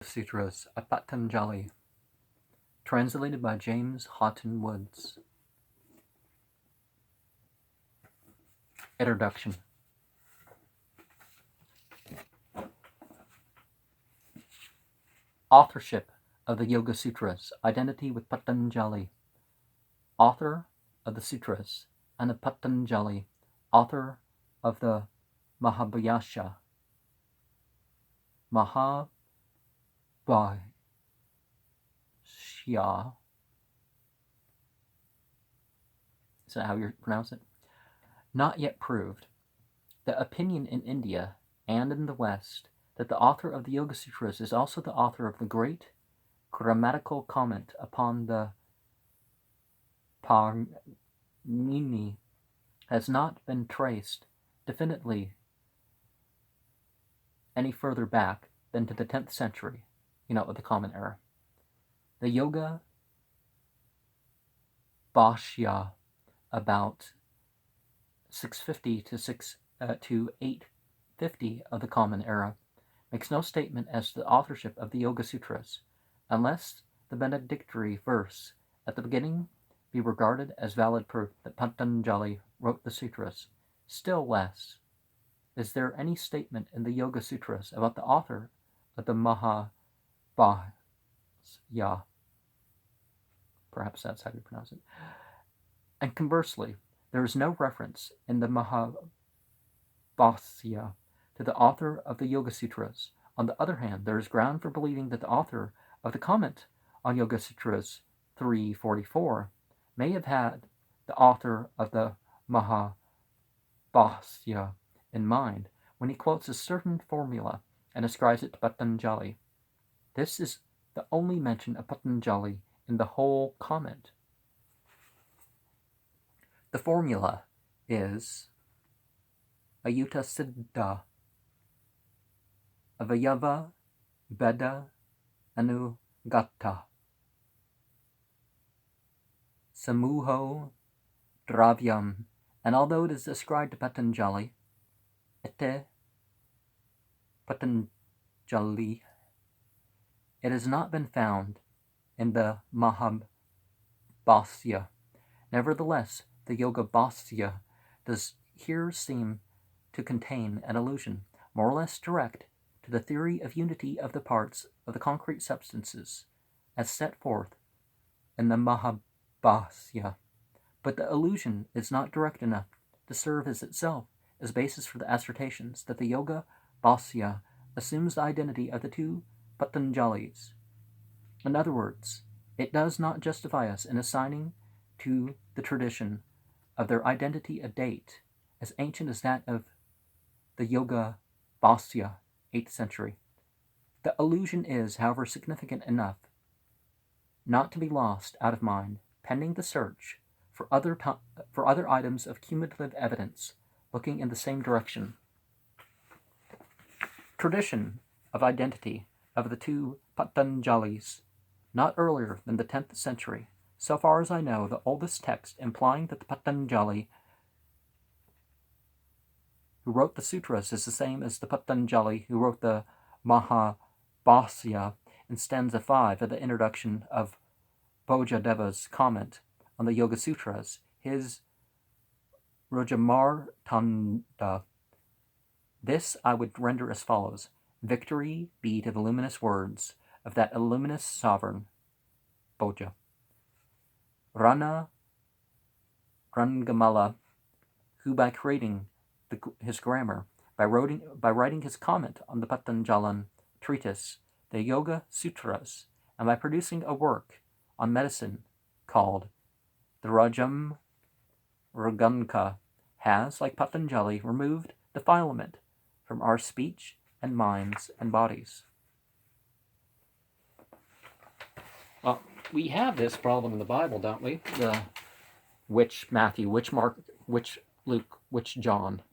Sutras of Patanjali, translated by James Haughton Woods. Introduction. Authorship of the Yoga Sutras, identity with Patanjali. Author of the Sutras, and of Patanjali, author of the Mahabhyasya. Mahabhyasya. Is that how you pronounce it? Not yet proved. The opinion in India and in the West that the author of the Yoga Sutras is also the author of the great grammatical comment upon the Parnini has not been traced definitely any further back than to the 10th century, the Common Era. The Yoga Bhashya, about 650 to 850 of the Common Era, makes no statement as to the authorship of the Yoga Sutras, unless the benedictory verse at the beginning be regarded as valid proof that Patanjali wrote the sutras. Still less is there any statement in the Yoga Sutras about the author of the Mahabhyasya. Perhaps that's how you pronounce it. And conversely, there is no reference in the Mahabhyasya to the author of the Yoga Sutras. On the other hand, there is ground for believing that the author of the comment on Yoga Sutras 344 may have had the author of the Mahabhyasya in mind when he quotes a certain formula and ascribes it to Patanjali. This is the only mention of Patanjali in the whole comment. The formula is Ayuta Siddha Avayava Veda Anugata Samuho Dravyam, and although it is ascribed to Patanjali, Ete Patanjali, it has not been found in the Mahabhyasya. Nevertheless, the Yoga Bhashya does here seem to contain an allusion, more or less direct, to the theory of unity of the parts of the concrete substances, as set forth in the Mahabhyasya. But the allusion is not direct enough to serve as itself as basis for the assertions that the Yoga Bhashya assumes the identity of the two Patanjalis. In other words, it does not justify us in assigning to the tradition of their identity a date as ancient as that of the Yoga Bhashya, 8th century. The allusion is, however, significant enough not to be lost out of mind, pending the search for other items of cumulative evidence looking in the same direction. Tradition of identity of the two Patanjalis, not earlier than the 10th century. So far as I know, the oldest text implying that the Patanjali who wrote the sutras is the same as the Patanjali who wrote the Mahabhyasya in stanza 5 of the introduction of Bojadeva's comment on the Yoga Sutras, his Rajamartanda. This I would render as follows: Victory be to the luminous words of that illuminous sovereign, Boja. Rana Rangamala, who by creating his grammar, by writing his comment on the Patanjalan treatise, the Yoga Sutras, and by producing a work on medicine called the Rajam Raganka, has, like Patanjali, removed defilement from our speech and minds and bodies. Well, we have this problem in the Bible, don't we? The which Matthew, which Mark, which Luke, which John.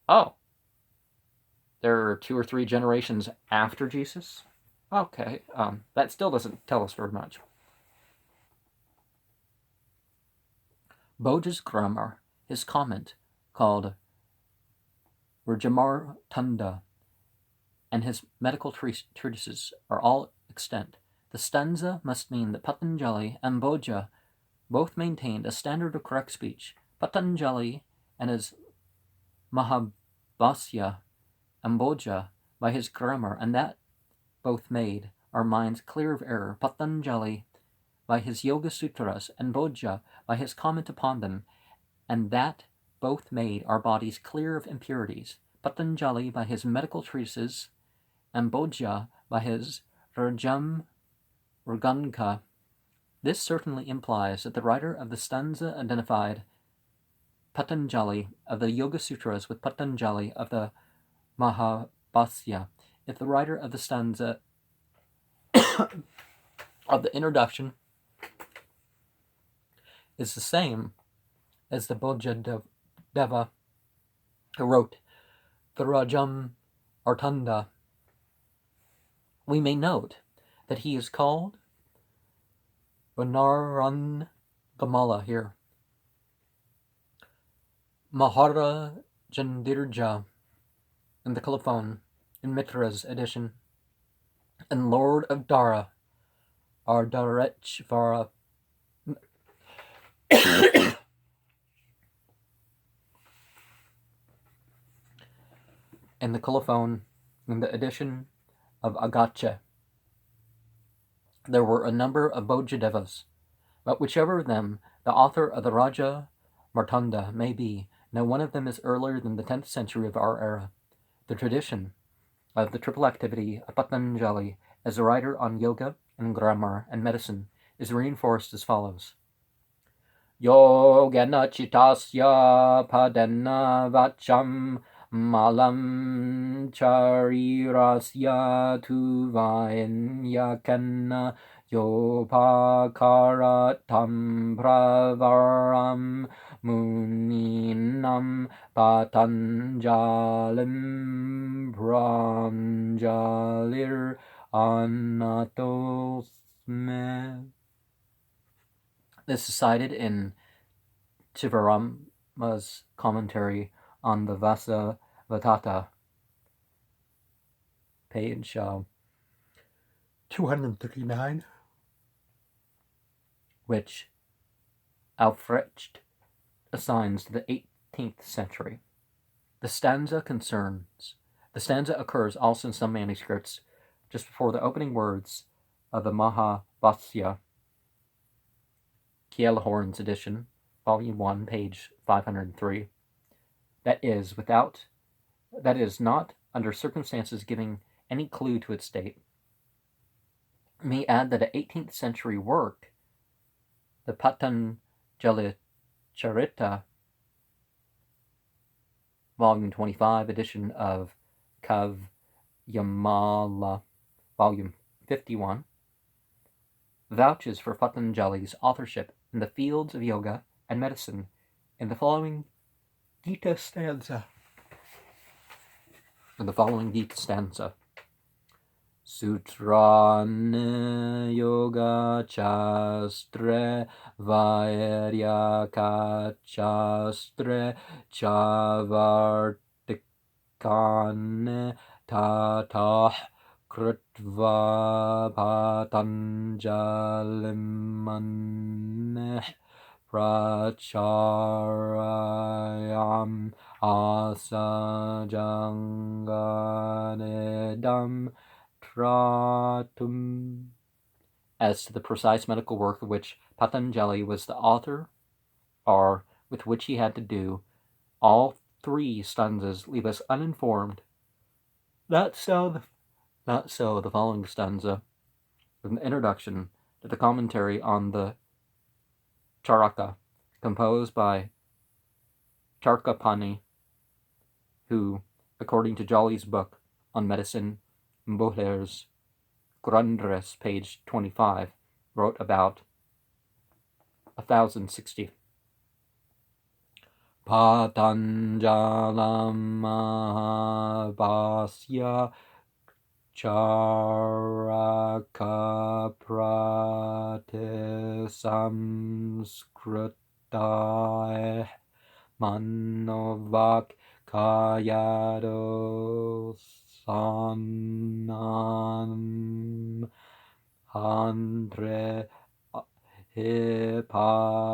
Oh, there are 2 or 3 generations after Jesus? Okay, that still doesn't tell us very much. Boja's grammar, his comment, called Rajamartanda, and his medical treatises are all extant. The stanza must mean that Patanjali and Bhoja both maintained a standard of correct speech. Patanjali and his Mahabhasya, and Bhoja by his grammar, and that both made our minds clear of error. Patanjali by his Yoga Sutras, and Bhoja by his comment upon them, and that both made our bodies clear of impurities. Patanjali by his medical treatises, and Bhoja by his Rajam Raganka. This certainly implies that the writer of the stanza identified Patanjali of the Yoga Sutras with Patanjali of the Mahabhasya. If the writer of the stanza of the introduction is the same as the Bhojadeva who wrote the Rajam Artanda, we may note that he is called Vanaran Gamala here. Maharajandirja in the colophon in Mitra's edition, and Lord of Dara, Ardarechvara in the colophon in the edition of Agache. There were a number of Bhojadevas, but whichever of them the author of the Raja Martanda may be, no one of them is earlier than the 10th century of our era. The tradition of the triple activity of Patanjali as a writer on yoga and grammar and medicine is reinforced as follows. Yogena chitasya padena vacham malam charirasya tuvayenyakanna yopakaratam pravaram muninam patanjalim pranjalir anatosme. This is cited in Chivarama's commentary on the Vasavatata, page 239, which Alfrecht assigns to the 18th century. The stanza occurs also in some manuscripts just before the opening words of the Mahabhasya, Kielhorn's edition, volume 1, page 503. That is not under circumstances giving any clue to its date. May add that an 18th century work, the Patanjali Charita, volume 25, edition of Kavyamala, volume 51, vouches for Patanjali's authorship in the fields of yoga and medicine in the following Gita stanza. Sutrane yoga chastre vairya chastre chavartikane tatah krutva patanjalim pracharayam asajanganedam tratum. As to the precise medical work of which Patanjali was the author, or with which he had to do, all three stanzas leave us uninformed. Not so the following stanza, with an introduction to the commentary on the Charaka, composed by Charkapani, who, according to Jolly's book on medicine, Mbohler's Grundriss, page 25, wrote about 1060. Patanjalam Mahabhasya Charaka Prate Samskritai Manovak Kayados sanam andre hepataya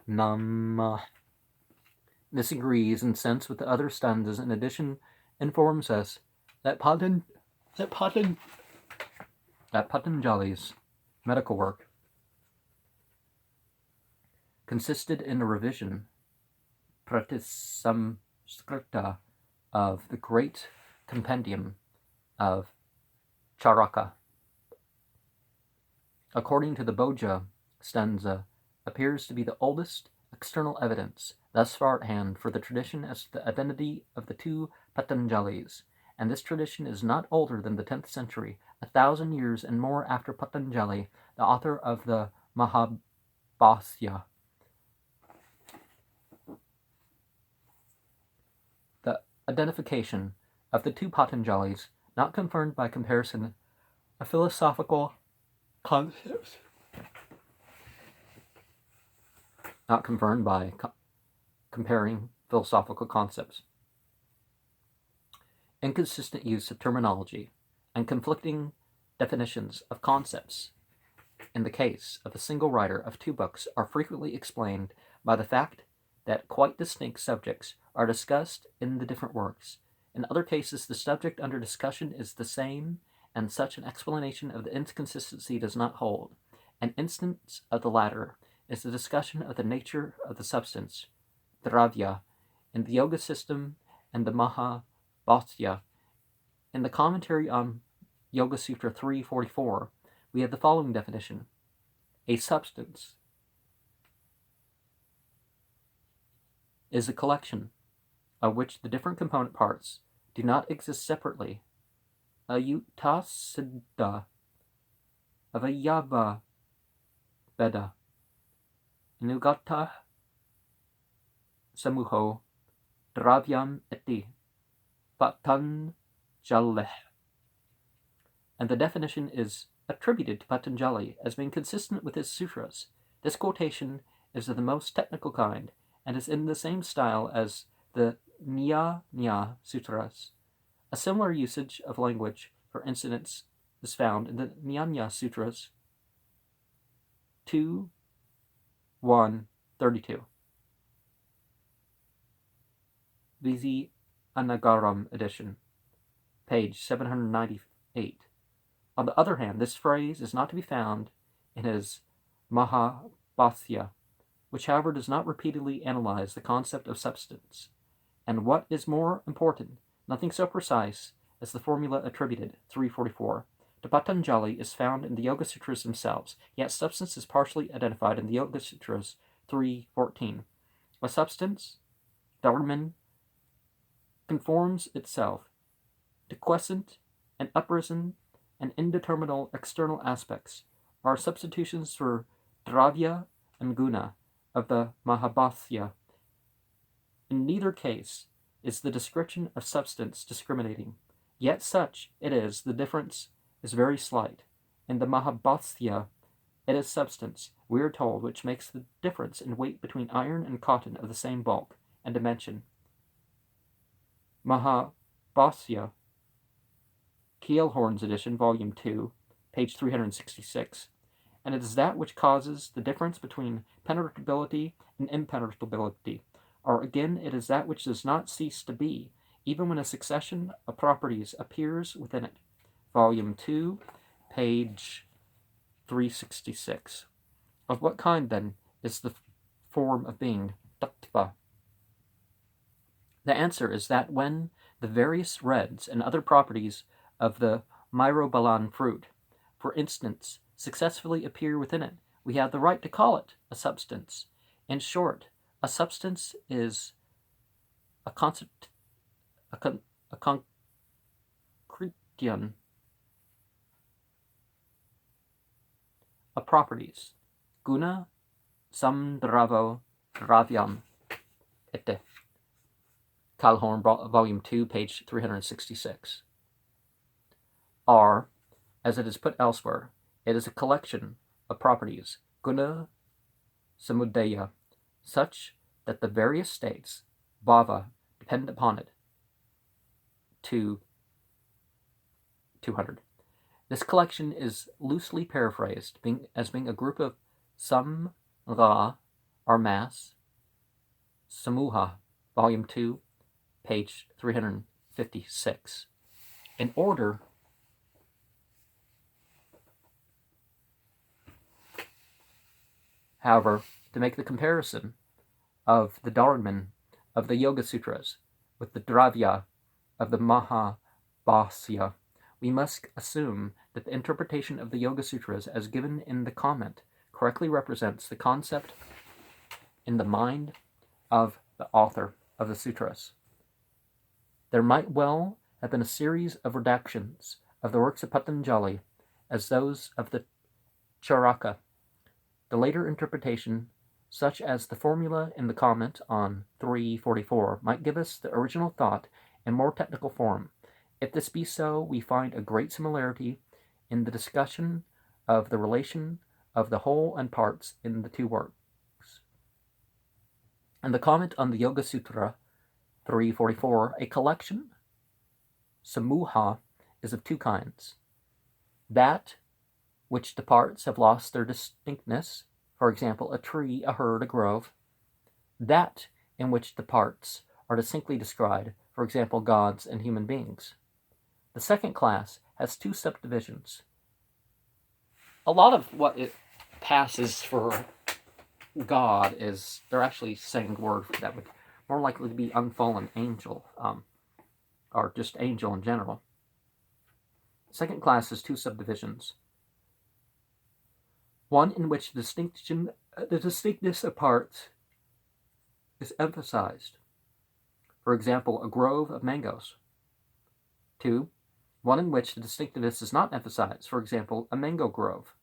nam. This agrees in sense with the other stanzas. In addition, informs us that Patanjali's medical work consisted in a revision, pratisamskrita, of the great compendium of Charaka. According to the Bhoja stanza, appears to be the oldest external evidence thus far at hand for the tradition as to the identity of the two Patanjalis, and this tradition is not older than the 10th century, 1,000 years and more after Patanjali, the author of the Mahabhasya. The identification of the two Patanjalis, not confirmed by comparison of philosophical concepts, not confirmed by comparing philosophical concepts, inconsistent use of terminology, and conflicting definitions of concepts in the case of a single writer of two books are frequently explained by the fact that quite distinct subjects are discussed in the different works. In other cases, the subject under discussion is the same, and such an explanation of the inconsistency does not hold. An instance of the latter is the discussion of the nature of the substance, dravya, in the Yoga system and the Mahabhasya. In the commentary on Yoga Sutra 344, we have the following definition. A substance is a collection of which the different component parts do not exist separately. Ayutasiddha avayava beda nugata samuho dravyam eti Patanjalih. And the definition is attributed to Patanjali as being consistent with his sutras. This quotation is of the most technical kind and is in the same style as the Nyaya Sutras. A similar usage of language, for instance, is found in the Nyaya Sutras 2.1.32. VZ Anagaram edition, page 798. On the other hand, this phrase is not to be found in his Mahabhasya, which however does not repeatedly analyze the concept of substance. And what is more important, nothing so precise as the formula attributed, 344, to Patanjali is found in the Yoga Sutras themselves, yet substance is partially identified in the Yoga Sutras 314. A substance, Dharman, conforms itself to quiescent and uprisen and indeterminate external aspects, are substitutions for dravya and guna of the Mahabhasya. In neither case is the description of substance discriminating, yet such it is, the difference is very slight. In the Mahabhasya, it is substance, we are told, which makes the difference in weight between iron and cotton of the same bulk and dimension. Mahabhasya, Keelhorn's edition, volume 2, page 366, and it is that which causes the difference between penetrability and impenetrability, or again, it is that which does not cease to be, even when a succession of properties appears within it. Volume 2, page 366. Of what kind, then, is the form of being, tattva? The answer is that when the various reds and other properties of the myrobalan fruit, for instance, successfully appear within it, we have the right to call it a substance. In short, a substance is a concretion of properties. Guna samdravo dravyam ete. Keelhorn, volume 2, page 366. Are, as it is put elsewhere, it is a collection of properties, guna samudaya, such that the various states, bhava, depend upon it. to 200. This collection is loosely paraphrased as being a group of samga, or mass, samuha, volume 2, page 356. In order however, to make the comparison of the Dharman of the Yoga Sutras with the Dravya of the Mahabhasya, we must assume that the interpretation of the Yoga Sutras as given in the comment correctly represents the concept in the mind of the author of the sutras. There might well have been a series of redactions of the works of Patanjali as those of the Charaka. The later interpretation, such as the formula in the comment on 344, might give us the original thought in more technical form. If this be so, we find a great similarity in the discussion of the relation of the whole and parts in the two works. In the comment on the Yoga Sutra 344, a collection, samuha, is of two kinds. That which the parts have lost their distinctness, for example, a tree, a herd, a grove. That in which the parts are distinctly described, for example, gods and human beings. The second class has two subdivisions. A lot of what it passes for God is, they're actually saying the word that would more likely to be unfallen angel, or just angel in general. Second class has two subdivisions. One in which the distinctness of parts is emphasized. For example, a grove of mangoes. 2. One in which the distinctiveness is not emphasized. For example, a mango grove.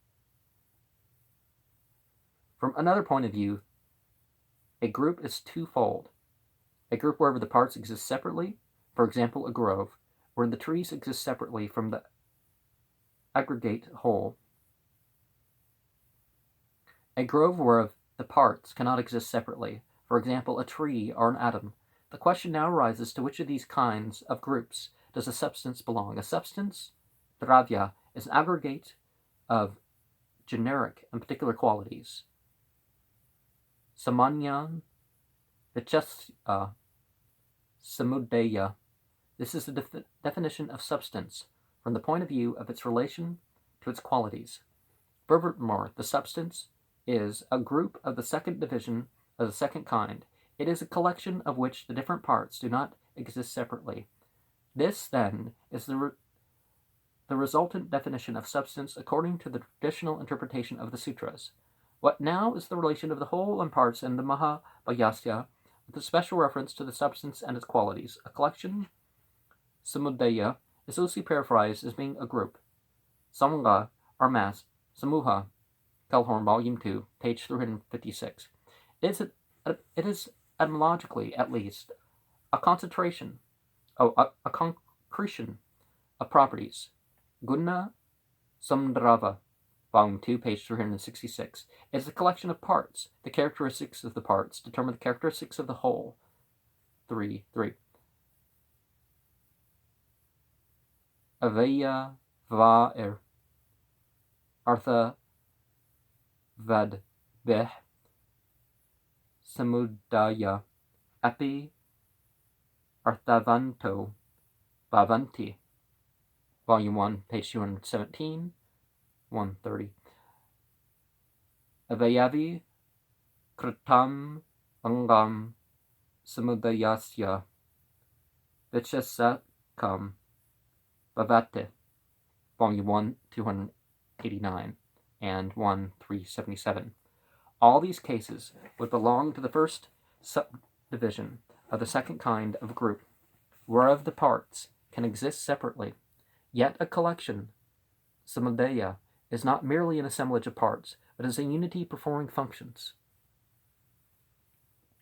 From another point of view, a group is twofold. A group wherever the parts exist separately, for example, a grove, where the trees exist separately from the aggregate whole. A grove where the parts cannot exist separately, for example, a tree or an atom. The question now arises, to which of these kinds of groups does a substance belong? A substance, dravya, is an aggregate of generic and particular qualities. Samanyan, vichasya, samudaya. This is the definition of substance from the point of view of its relation to its qualities. Furthermore, the substance is a group of the second division of the second kind. It is a collection of which the different parts do not exist separately. This, then, is the resultant definition of substance according to the traditional interpretation of the sutras. What now is the relation of the whole and parts in the Mahabhasya, with a special reference to the substance and its qualities? A collection, samudaya, is loosely paraphrased as being a group. Samanga, or mass, samuha, Haughton, volume 2, page 356. It is etymologically, at least, a concentration, a concretion of properties. Guna Samdrava, volume 2, page 366. It is a collection of parts. The characteristics of the parts determine the characteristics of the whole. 3. Avaya Vaer, Artha Vad Beh, Samudaya, Api, Arthavanto, Bhavanti, volume 1, page 217, 130. Avayavi, Kritam, Angam, Samudayasya, Vichasakam, Bhavate, volume 1, 289. And 377. All these cases would belong to the first subdivision of the second kind of group, whereof the parts can exist separately. Yet a collection, samudaya, is not merely an assemblage of parts, but is a unity performing functions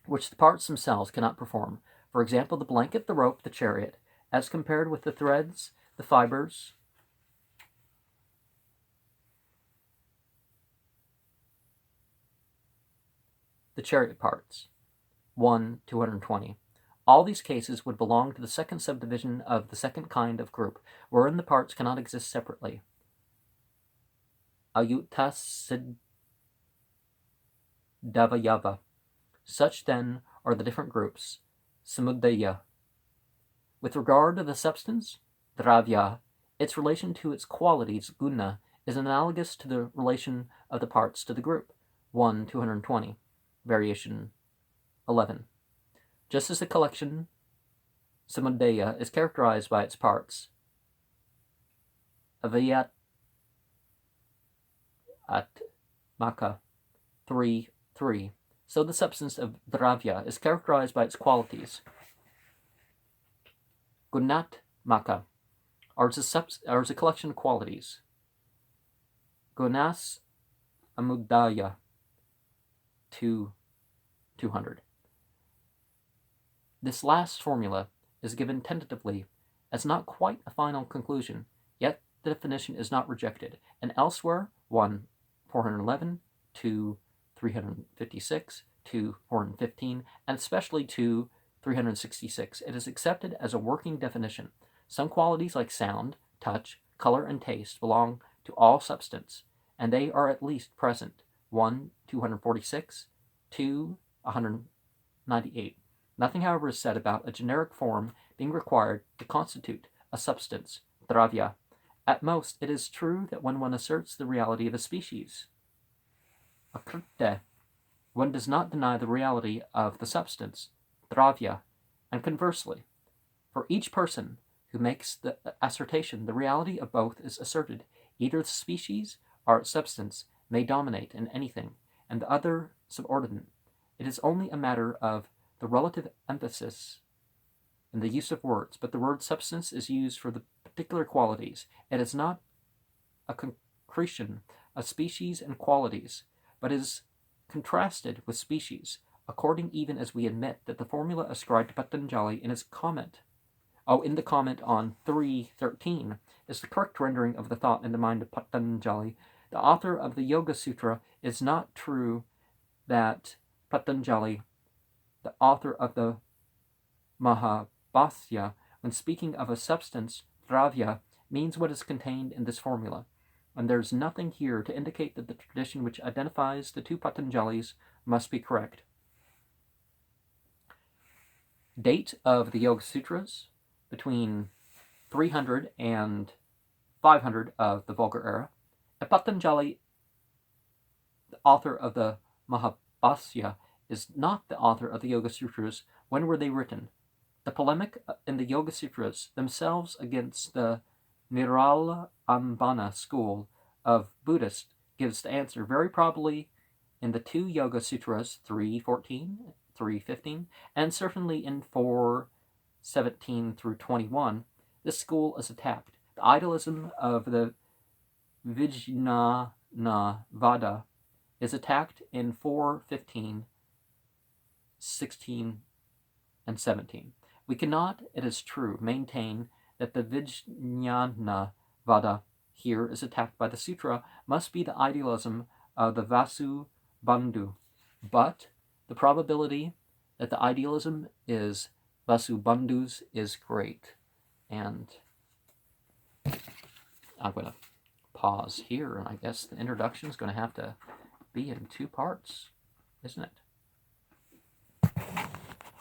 which the parts themselves cannot perform. For example, the blanket, the rope, the chariot, as compared with the threads, the fibers, the chariot parts. 1, 220. All these cases would belong to the second subdivision of the second kind of group, wherein the parts cannot exist separately. Ayutthasiddhavayava. Such then are the different groups, samudaya. With regard to the substance, dravya, its relation to its qualities, guna, is analogous to the relation of the parts to the group, 1, 220, variation 11. Just as the collection, samudaya, is characterized by its parts, avayat maka 3, 3, so the substance of dravya is characterized by its qualities. Gunat maka are a collection of qualities. Gunas amudaya 200. This last formula is given tentatively as not quite a final conclusion, yet the definition is not rejected, and elsewhere 1, 411, 2, 356, 2, 415, and especially 2, 366, it is accepted as a working definition. Some qualities like sound, touch, color, and taste belong to all substance, and they are at least present. 1, 246, 2, 198. Nothing, however, is said about a generic form being required to constitute a substance, dravya. At most, it is true that when one asserts the reality of a species, akrite, one does not deny the reality of the substance, dravya, and conversely, for each person who makes the assertion, the reality of both is asserted. Either the species or its substance may dominate in anything, and the other subordinate. It is only a matter of the relative emphasis in the use of words, but the word substance is used for the particular qualities. It is not a concretion of species and qualities, but is contrasted with species, according even as we admit that the formula ascribed to Patanjali in the comment on 3.13 is the correct rendering of the thought in the mind of Patanjali. The author of the Yoga Sutra is not true that Patanjali, the author of the Mahabhasya, when speaking of a substance, dravya, means what is contained in this formula, and there is nothing here to indicate that the tradition which identifies the two Patanjalis must be correct. Date of the Yoga Sutras, between 300 and 500 of the Vulgar era. Patanjali, the author of the Mahabhasya, is not the author of the Yoga Sutras. When were they written? The polemic in the Yoga Sutras themselves against the Nirala school of Buddhists gives the answer very probably in the two Yoga Sutras, 3.14, 3.15, and certainly in 4.17 through 21. This school is attacked. The idealism of the Vijnana Vada is attacked in 4.15, 16, and 17. We cannot, it is true, maintain that the Vijnana Vada here is attacked by the sutra must be the idealism of the Vasu Bandhu, but the probability that the idealism is Vasu Bandhu's is great. And I'm going to pause here, and I guess the introduction is going to have to be in two parts, isn't it?